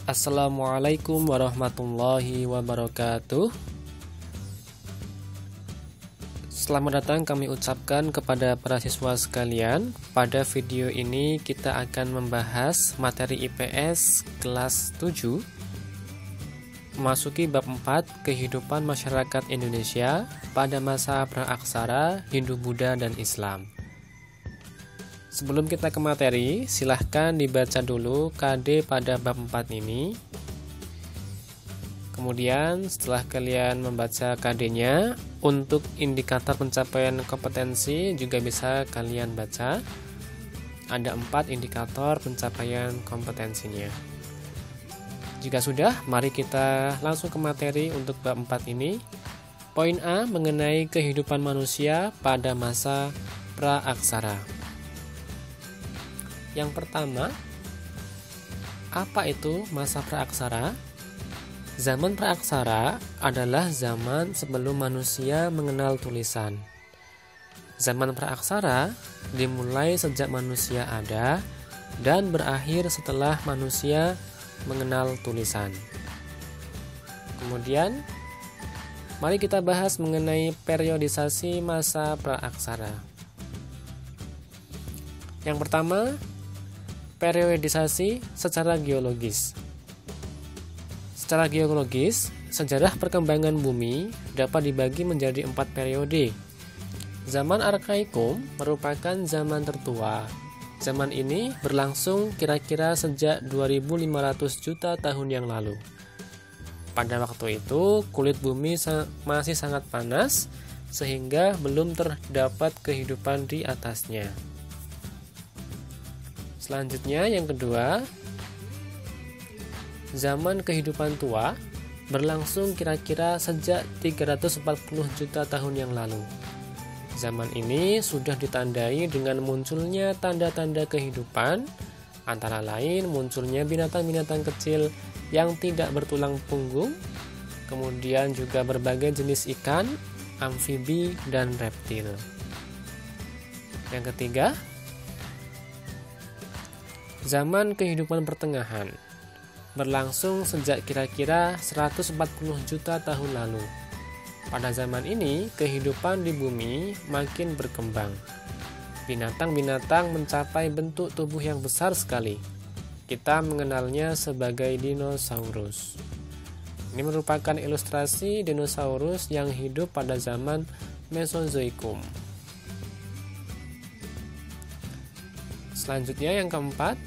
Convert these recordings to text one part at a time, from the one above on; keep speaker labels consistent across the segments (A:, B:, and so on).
A: Assalamualaikum warahmatullahi wabarakatuh. Selamat datang kami ucapkan kepada para siswa sekalian. Pada video ini kita akan membahas materi IPS kelas 7, memasuki bab 4 kehidupan masyarakat Indonesia pada masa praaksara Hindu-Buddha dan Islam. Sebelum kita ke materi, silahkan dibaca dulu KD pada bab 4 ini. Kemudian setelah kalian membaca KD-nya, untuk indikator pencapaian kompetensi juga bisa kalian baca. Ada 4 indikator pencapaian kompetensinya. Jika sudah, mari kita langsung ke materi untuk bab 4 ini. Poin A mengenai kehidupan manusia pada masa praaksara. Yang pertama, apa itu masa praaksara? Zaman praaksara adalah zaman sebelum manusia mengenal tulisan. Zaman praaksara dimulai sejak manusia ada dan berakhir setelah manusia mengenal tulisan. Kemudian, mari kita bahas mengenai periodisasi masa praaksara. Yang pertama, periodisasi secara geologis. Secara geologis, sejarah perkembangan bumi dapat dibagi menjadi 4 periode. Zaman Arkaikum merupakan zaman tertua. Zaman ini berlangsung kira-kira sejak 2500 juta tahun yang lalu. Pada waktu itu, kulit bumi masih sangat panas, sehingga belum terdapat kehidupan di atasnya. Selanjutnya, yang kedua, zaman kehidupan tua berlangsung kira-kira sejak 340 juta tahun yang lalu. Zaman ini sudah ditandai dengan munculnya tanda-tanda kehidupan, antara lain munculnya binatang-binatang kecil yang tidak bertulang punggung, kemudian juga berbagai jenis ikan, amfibi, dan reptil. Yang ketiga, zaman kehidupan pertengahan berlangsung sejak kira-kira 140 juta tahun lalu. Pada zaman ini, kehidupan di bumi makin berkembang. Binatang-binatang mencapai bentuk tubuh yang besar sekali. Kita mengenalnya sebagai dinosaurus. Ini merupakan ilustrasi dinosaurus yang hidup pada zaman Mesozoikum. Selanjutnya yang keempat,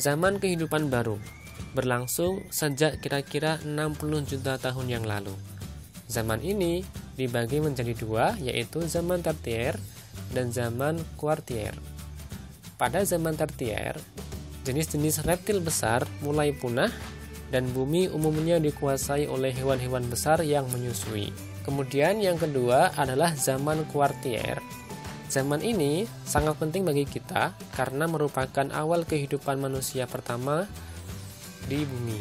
A: zaman kehidupan baru berlangsung sejak kira-kira 60 juta tahun yang lalu. Zaman ini dibagi menjadi 2, yaitu zaman tertier dan zaman kuartier. Pada zaman tertier, jenis-jenis reptil besar mulai punah dan bumi umumnya dikuasai oleh hewan-hewan besar yang menyusui. Kemudian yang kedua adalah zaman kuartier. Zaman ini sangat penting bagi kita karena merupakan awal kehidupan manusia pertama di bumi.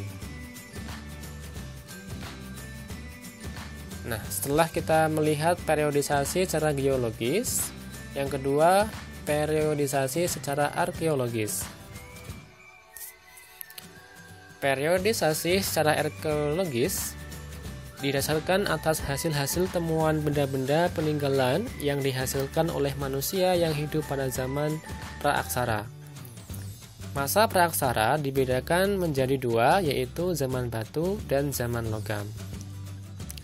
A: Nah, setelah kita melihat periodisasi secara geologis, yang kedua, periodisasi secara arkeologis. Periodisasi secara arkeologis didasarkan atas hasil-hasil temuan benda-benda peninggalan yang dihasilkan oleh manusia yang hidup pada zaman praaksara. Masa praaksara dibedakan menjadi 2, yaitu zaman batu dan zaman logam.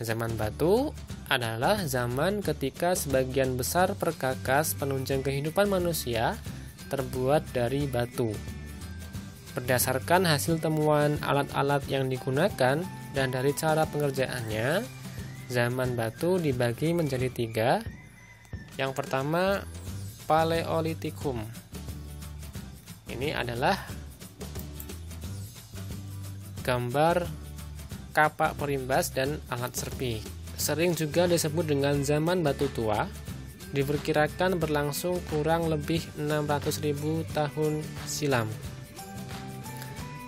A: Zaman batu adalah zaman ketika sebagian besar perkakas penunjang kehidupan manusia terbuat dari batu. Berdasarkan hasil temuan alat-alat yang digunakan dan dari cara pengerjaannya, zaman batu dibagi menjadi 3. Yang pertama, Paleolitikum. Ini adalah gambar kapak perimbas dan alat serpi. Sering juga disebut dengan zaman batu tua. Diperkirakan berlangsung kurang lebih 600.000 tahun silam.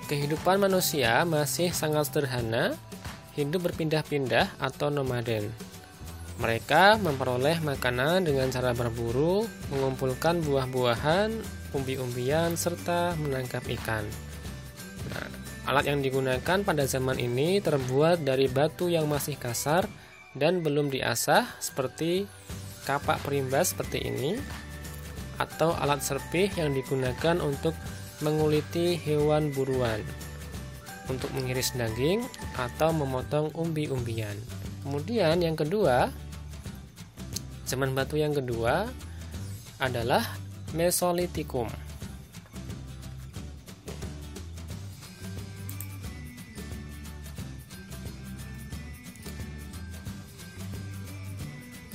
A: Kehidupan manusia masih sangat sederhana, hidup berpindah-pindah atau nomaden. Mereka memperoleh makanan dengan cara berburu, mengumpulkan buah-buahan, umbi-umbian, serta menangkap ikan. Nah, alat yang digunakan pada zaman ini terbuat dari batu yang masih kasar dan belum diasah, seperti kapak perimbas seperti ini, atau alat serpih yang digunakan untuk menguliti hewan buruan, untuk mengiris daging atau memotong umbi-umbian. Kemudian yang kedua, zaman batu yang kedua adalah Mesolitikum.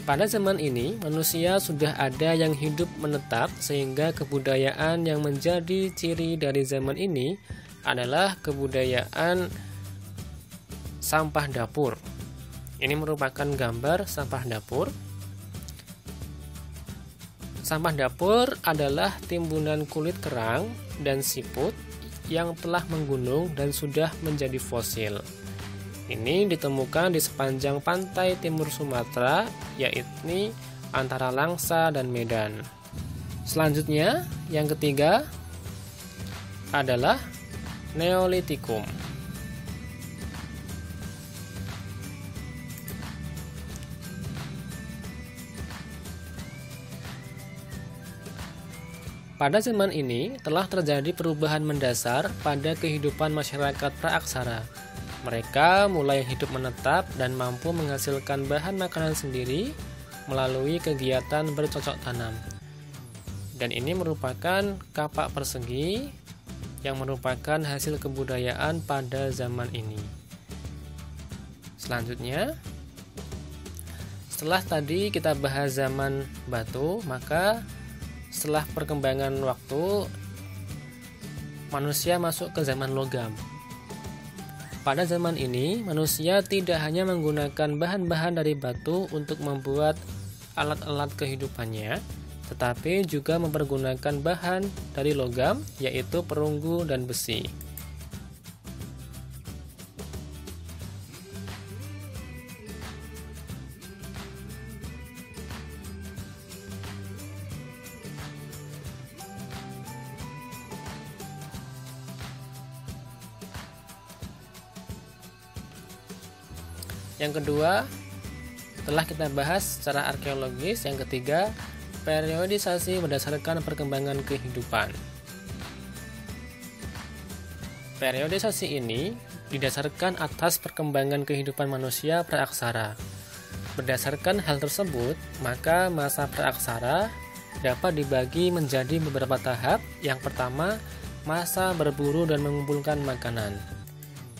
A: Pada zaman ini, manusia sudah ada yang hidup menetap, sehingga kebudayaan yang menjadi ciri dari zaman ini adalah kebudayaan sampah dapur. Ini merupakan gambar sampah dapur. Sampah dapur adalah timbunan kulit kerang dan siput yang telah menggunung dan sudah menjadi fosil. Ini ditemukan di sepanjang pantai timur Sumatera, yaitu antara Langsa dan Medan. Selanjutnya, yang ketiga adalah Neolitikum. Pada zaman ini telah terjadi perubahan mendasar pada kehidupan masyarakat praaksara. Mereka mulai hidup menetap dan mampu menghasilkan bahan makanan sendiri melalui kegiatan bercocok tanam. Dan ini merupakan kapak persegi yang merupakan hasil kebudayaan pada zaman ini. Selanjutnya, setelah tadi kita bahas zaman batu, maka setelah perkembangan waktu, manusia masuk ke zaman logam. Pada zaman ini, manusia tidak hanya menggunakan bahan-bahan dari batu untuk membuat alat-alat kehidupannya, tetapi juga mempergunakan bahan dari logam, yaitu perunggu dan besi. Yang kedua, telah kita bahas secara arkeologis. Yang ketiga, periodisasi berdasarkan perkembangan kehidupan. Periodisasi ini didasarkan atas perkembangan kehidupan manusia praaksara. Berdasarkan hal tersebut, maka masa praaksara dapat dibagi menjadi beberapa tahap. Yang pertama, masa berburu dan mengumpulkan makanan.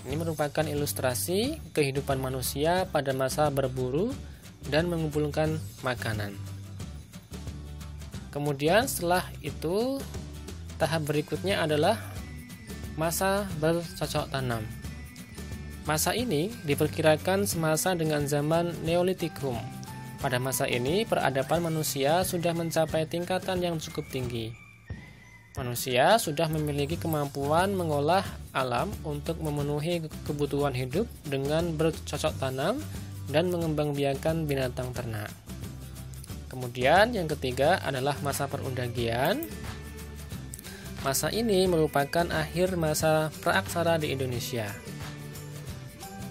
A: Ini merupakan ilustrasi kehidupan manusia pada masa berburu dan mengumpulkan makanan. Kemudian setelah itu, tahap berikutnya adalah masa bercocok tanam. Masa ini diperkirakan semasa dengan zaman Neolitikum. Pada masa ini, peradaban manusia sudah mencapai tingkatan yang cukup tinggi. Manusia sudah memiliki kemampuan mengolah alam untuk memenuhi kebutuhan hidup dengan bercocok tanam dan mengembangbiakan binatang ternak. Kemudian yang ketiga adalah masa perundagian. Masa ini merupakan akhir masa praaksara di Indonesia.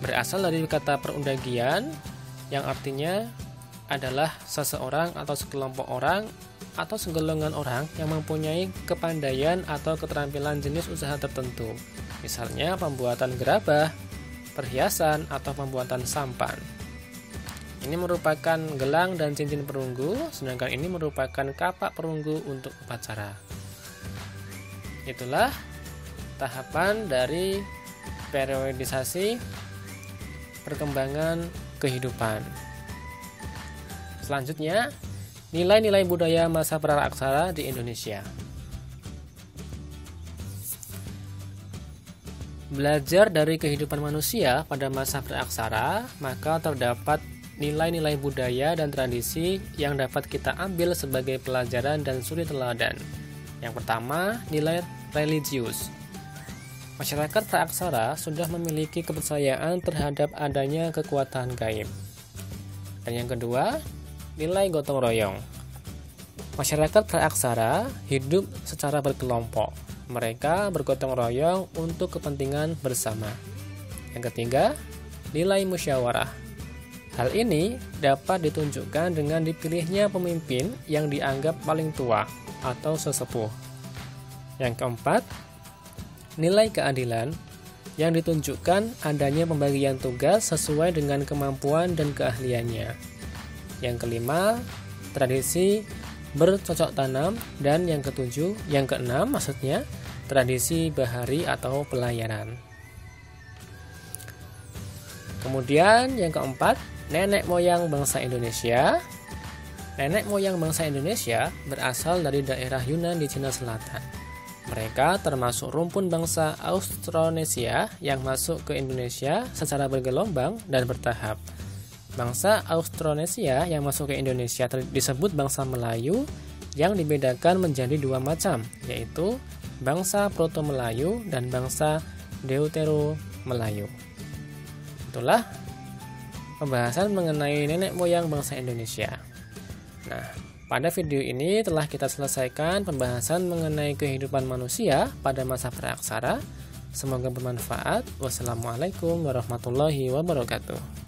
A: Berasal dari kata perundagian yang artinya adalah seseorang atau sekelompok orang atau segolongan orang yang mempunyai kepandaian atau keterampilan jenis usaha tertentu, misalnya pembuatan gerabah, perhiasan, atau pembuatan sampan. Ini merupakan gelang dan cincin perunggu, sedangkan ini merupakan kapak perunggu untuk upacara. Itulah tahapan dari periodisasi perkembangan kehidupan. Selanjutnya, nilai-nilai budaya masa praaksara di Indonesia. Belajar dari kehidupan manusia pada masa praaksara, maka terdapat nilai-nilai budaya dan tradisi yang dapat kita ambil sebagai pelajaran dan suri teladan. Yang pertama, nilai religius. Masyarakat praaksara sudah memiliki kepercayaan terhadap adanya kekuatan gaib. Dan yang kedua, nilai gotong royong. Masyarakat praaksara hidup secara berkelompok. Mereka bergotong royong untuk kepentingan bersama. Yang ketiga, nilai musyawarah. Hal ini dapat ditunjukkan dengan dipilihnya pemimpin yang dianggap paling tua atau sesepuh. Yang keempat, nilai keadilan yang ditunjukkan adanya pembagian tugas sesuai dengan kemampuan dan keahliannya. Yang kelima, tradisi bercocok tanam, dan yang keenam maksudnya tradisi bahari atau pelayaran. Kemudian yang keempat, nenek moyang bangsa Indonesia. Nenek moyang bangsa Indonesia berasal dari daerah Yunan di Cina Selatan. Mereka termasuk rumpun bangsa Austronesia yang masuk ke Indonesia secara bergelombang dan bertahap. Bangsa Austronesia yang masuk ke Indonesia disebut bangsa Melayu, yang dibedakan menjadi dua macam, yaitu bangsa Proto-Melayu dan bangsa Deutero-Melayu. Itulah pembahasan mengenai nenek moyang bangsa Indonesia. Nah, pada video ini telah kita selesaikan pembahasan mengenai kehidupan manusia pada masa praaksara. Semoga bermanfaat. Wassalamualaikum warahmatullahi wabarakatuh.